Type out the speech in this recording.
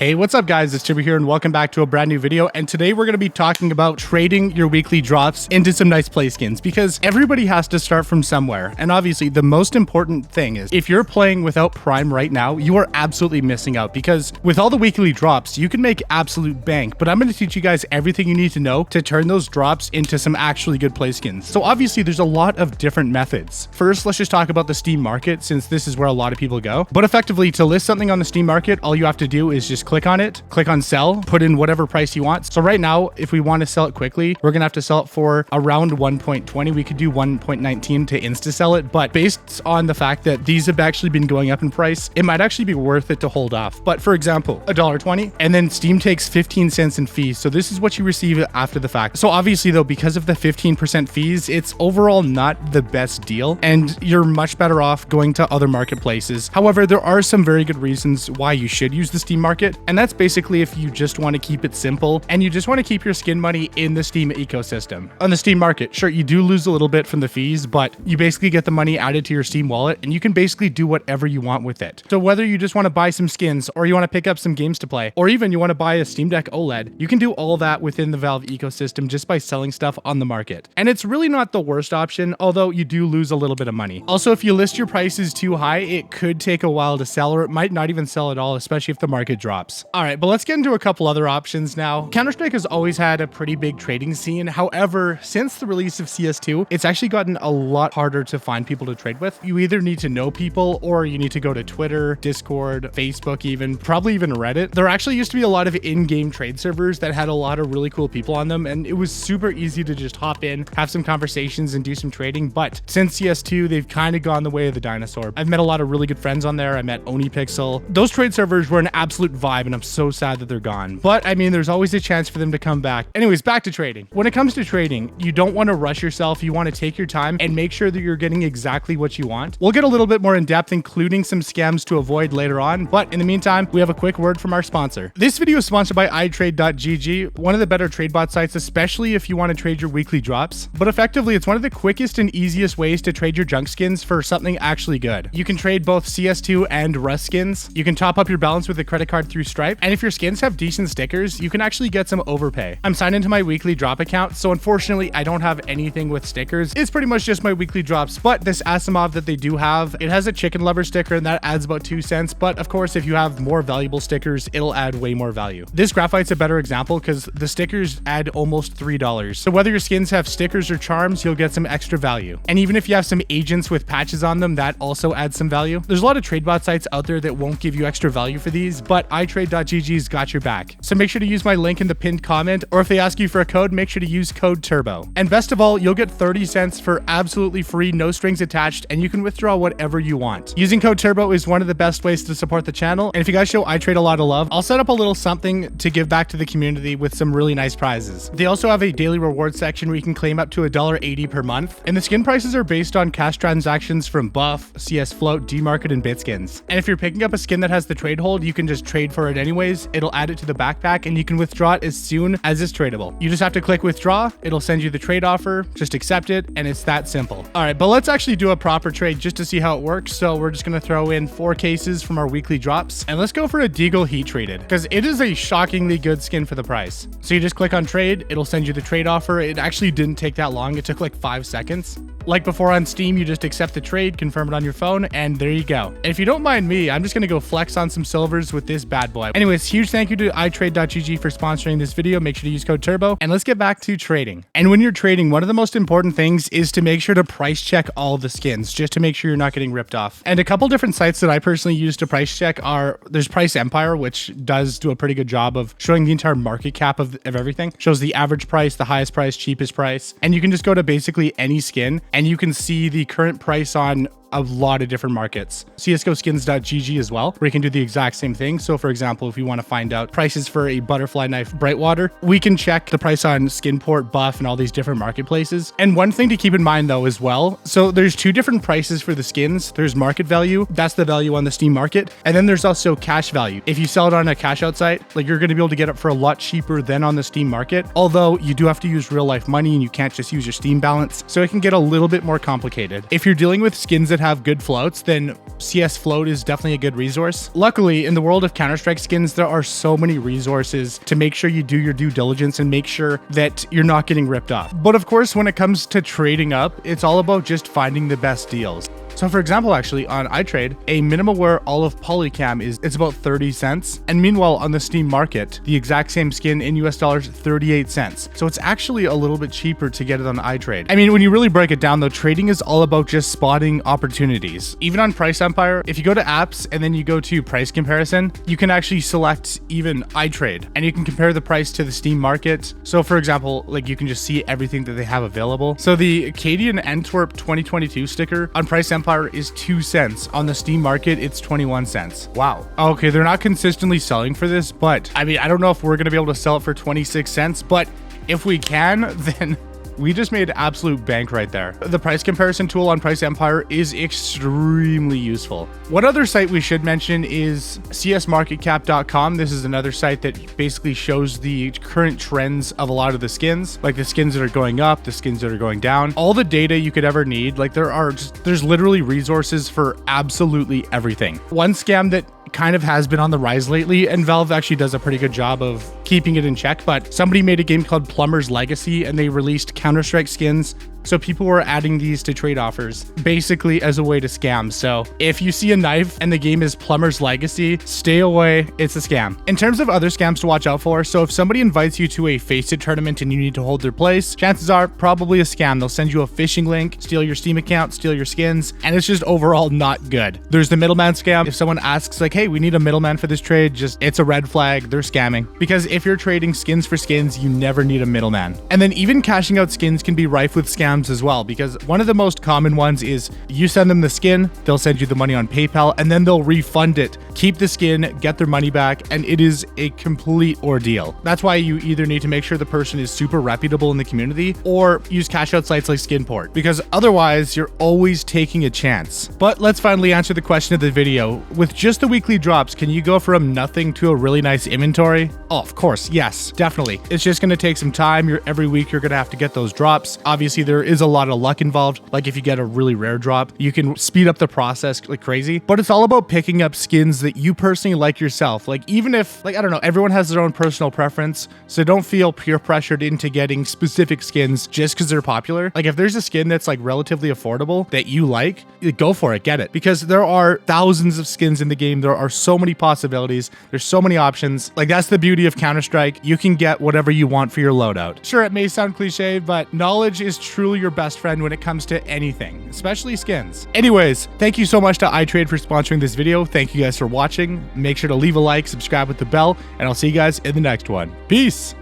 Hey, what's up guys? It's Turbo here and welcome back to a brand new video. And today we're going to be talking about trading your weekly drops into some nice play skins because everybody has to start from somewhere. And obviously the most important thing is if you're playing without Prime right now, you are absolutely missing out because with all the weekly drops, you can make absolute bank. But I'm going to teach you guys everything you need to know to turn those drops into some actually good play skins. So obviously there's a lot of different methods. First, let's just talk about the Steam market since this is where a lot of people go. But effectively to list something on the Steam market, all you have to do is just click on it, click on sell, put in whatever price you want. So right now, if we want to sell it quickly, we're going to have to sell it for around 1.20. We could do 1.19 to insta sell it, but based on the fact that these have actually been going up in price, it might actually be worth it to hold off. But for example, $1.20, and then Steam takes 15 cents in fees. So this is what you receive after the fact. So obviously though, because of the 15% fees, it's overall not the best deal and you're much better off going to other marketplaces. However, there are some very good reasons why you should use the Steam market, and that's basically if you just want to keep it simple and you just want to keep your skin money in the Steam ecosystem. On the Steam market, sure, you do lose a little bit from the fees, but you basically get the money added to your Steam wallet and you can basically do whatever you want with it. So whether you just want to buy some skins or you want to pick up some games to play, or even you want to buy a Steam Deck OLED, you can do all that within the Valve ecosystem just by selling stuff on the market. And it's really not the worst option, although you do lose a little bit of money. Also, if you list your prices too high, it could take a while to sell, or it might not even sell at all, especially if the market drops. All right, but let's get into a couple other options now. Counter-Strike has always had a pretty big trading scene. However, since the release of CS2, it's actually gotten a lot harder to find people to trade with. You either need to know people or you need to go to Twitter, Discord, Facebook even, probably even Reddit. There actually used to be a lot of in-game trade servers that had a lot of really cool people on them, and it was super easy to just hop in, have some conversations and do some trading. But since CS2, they've kind of gone the way of the dinosaur. I've met a lot of really good friends on there. I met OniPixel. Those trade servers were an absolute vibe, and I'm so sad that they're gone. But I mean, there's always a chance for them to come back. Anyways, back to trading. When it comes to trading, you don't want to rush yourself. You want to take your time and make sure that you're getting exactly what you want. We'll get a little bit more in depth, including some scams to avoid later on. But in the meantime, we have a quick word from our sponsor. This video is sponsored by iTrade.gg, one of the better trade bot sites, especially if you want to trade your weekly drops. But effectively, it's one of the quickest and easiest ways to trade your junk skins for something actually good. You can trade both CS2 and Rust skins. You can top up your balance with a credit card through Stripe. And if your skins have decent stickers, you can actually get some overpay. I'm signed into my weekly drop account, so unfortunately, I don't have anything with stickers. It's pretty much just my weekly drops, but this Asimov that they do have, it has a chicken lover sticker and that adds about 2 cents. But of course, if you have more valuable stickers, it'll add way more value. This graphite's a better example because the stickers add almost $3. So whether your skins have stickers or charms, you'll get some extra value. And even if you have some agents with patches on them, that also adds some value. There's a lot of trade bot sites out there that won't give you extra value for these, but iTrade.gg's got your back. So make sure to use my link in the pinned comment, or if they ask you for a code, make sure to use code TURBO. And best of all, you'll get 30 cents for absolutely free, no strings attached, and you can withdraw whatever you want. Using code TURBO is one of the best ways to support the channel, and if you guys show iTrade a lot of love, I'll set up a little something to give back to the community with some really nice prizes. They also have a daily reward section where you can claim up to $1.80 per month, and the skin prices are based on cash transactions from Buff, CS Float, Dmarket, and Bitskins. And if you're picking up a skin that has the trade hold, you can just trade for it anyways. It'll add it to the backpack and you can withdraw it as soon as it's tradable. You just have to click withdraw, it'll send you the trade offer, just accept it, and it's that simple. All right, but let's actually do a proper trade just to see how it works. So we're just gonna throw in 4 cases from our weekly drops, and let's go for a Deagle Heat Traded, because it is a shockingly good skin for the price. So you just click on trade, it'll send you the trade offer. It actually didn't take that long, it took like 5 seconds. Like before on Steam, you just accept the trade, confirm it on your phone, and there you go. And if you don't mind me, I'm just gonna go flex on some silvers with this bad boy. Anyways, huge thank you to iTrade.gg for sponsoring this video. Make sure to use code TURBO, and let's get back to trading. And when you're trading, one of the most important things is to make sure to price check all the skins, just to make sure you're not getting ripped off. And a couple different sites that I personally use to price check are, there's Price Empire, which does do a pretty good job of showing the entire market cap of everything. Shows the average price, the highest price, cheapest price, and you can just go to basically any skin and you can see the current price on a lot of different markets. CSGOskins.gg as well, where you can do the exact same thing. So for example, if we want to find out prices for a butterfly knife Brightwater, we can check the price on Skinport, Buff, and all these different marketplaces. And one thing to keep in mind though as well, so there's 2 different prices for the skins. There's market value, that's the value on the Steam market. And then there's also cash value. If you sell it on a cash out site, like you're going to be able to get it for a lot cheaper than on the Steam market. Although you do have to use real life money and you can't just use your Steam balance. So it can get a little bit more complicated. If you're dealing with skins that have good floats, then CS Float is definitely a good resource. Luckily, in the world of Counter-Strike skins, there are so many resources to make sure you do your due diligence and make sure that you're not getting ripped off. But of course, when it comes to trading up, it's all about just finding the best deals. So for example, actually on iTrade, a minimal wear olive polycam it's about 30 cents. And meanwhile, on the Steam market, the exact same skin in US dollars, 38 cents. So it's actually a little bit cheaper to get it on iTrade. I mean, when you really break it down though, trading is all about just spotting opportunities. Even on Price Empire, if you go to apps and then you go to price comparison, you can actually select even iTrade and you can compare the price to the Steam market. So for example, like you can just see everything that they have available. So the Acadian Antwerp 2022 sticker on Price Empire is 2 cents. On the Steam market, it's 21 cents. Wow. Okay, they're not consistently selling for this, but I mean, I don't know if we're going to be able to sell it for 26 cents, but if we can, then we just made absolute bank right there. The price comparison tool on Price Empire is extremely useful. One other site we should mention is csmarketcap.com. This is another site that basically shows the current trends of a lot of the skins, like the skins that are going up, the skins that are going down, all the data you could ever need. Like there's literally resources for absolutely everything. One scam that kind of has been on the rise lately, and Valve actually does a pretty good job of keeping it in check, but somebody made a game called Plumber's Legacy and they released Counter-Strike skins. So people were adding these to trade offers basically as a way to scam. So if you see a knife and the game is Plumber's Legacy, stay away. It's a scam. In terms of other scams to watch out for, so if somebody invites you to a Face It tournament and you need to hold their place, chances are probably a scam. They'll send you a phishing link, steal your Steam account, steal your skins, and it's just overall not good. There's the middleman scam. If someone asks like, hey, we need a middleman for this trade, it's a red flag. They're scamming. Because if you're trading skins for skins, you never need a middleman. And then even cashing out skins can be rife with scams as well, because one of the most common ones is you send them the skin, they'll send you the money on PayPal, and then they'll refund it, keep the skin, get their money back, and it is a complete ordeal. That's why you either need to make sure the person is super reputable in the community or use cash out sites like Skinport, because otherwise you're always taking a chance. But let's finally answer the question of the video. With just the weekly drops, can you go from nothing to a really nice inventory? Oh, of course, yes, definitely. It's just going to take some time. Every week you're going to have to get those drops. Obviously, there is a lot of luck involved. Like if you get a really rare drop, you can speed up the process like crazy, but it's all about picking up skins that you personally like yourself. Like even if, like, I don't know, everyone has their own personal preference, so don't feel peer pressured into getting specific skins just because they're popular. Like if there's a skin that's like relatively affordable that you like, go for it, get it, because there are thousands of skins in the game. There are so many possibilities. There's so many options. Like that's the beauty of Counter-Strike. You can get whatever you want for your loadout. Sure, it may sound cliche, but knowledge is truly your best friend when it comes to anything, especially skins. Anyways, thank you so much to iTrade for sponsoring this video. Thank you guys for watching. Make sure to leave a like, subscribe with the bell, and I'll see you guys in the next one. Peace.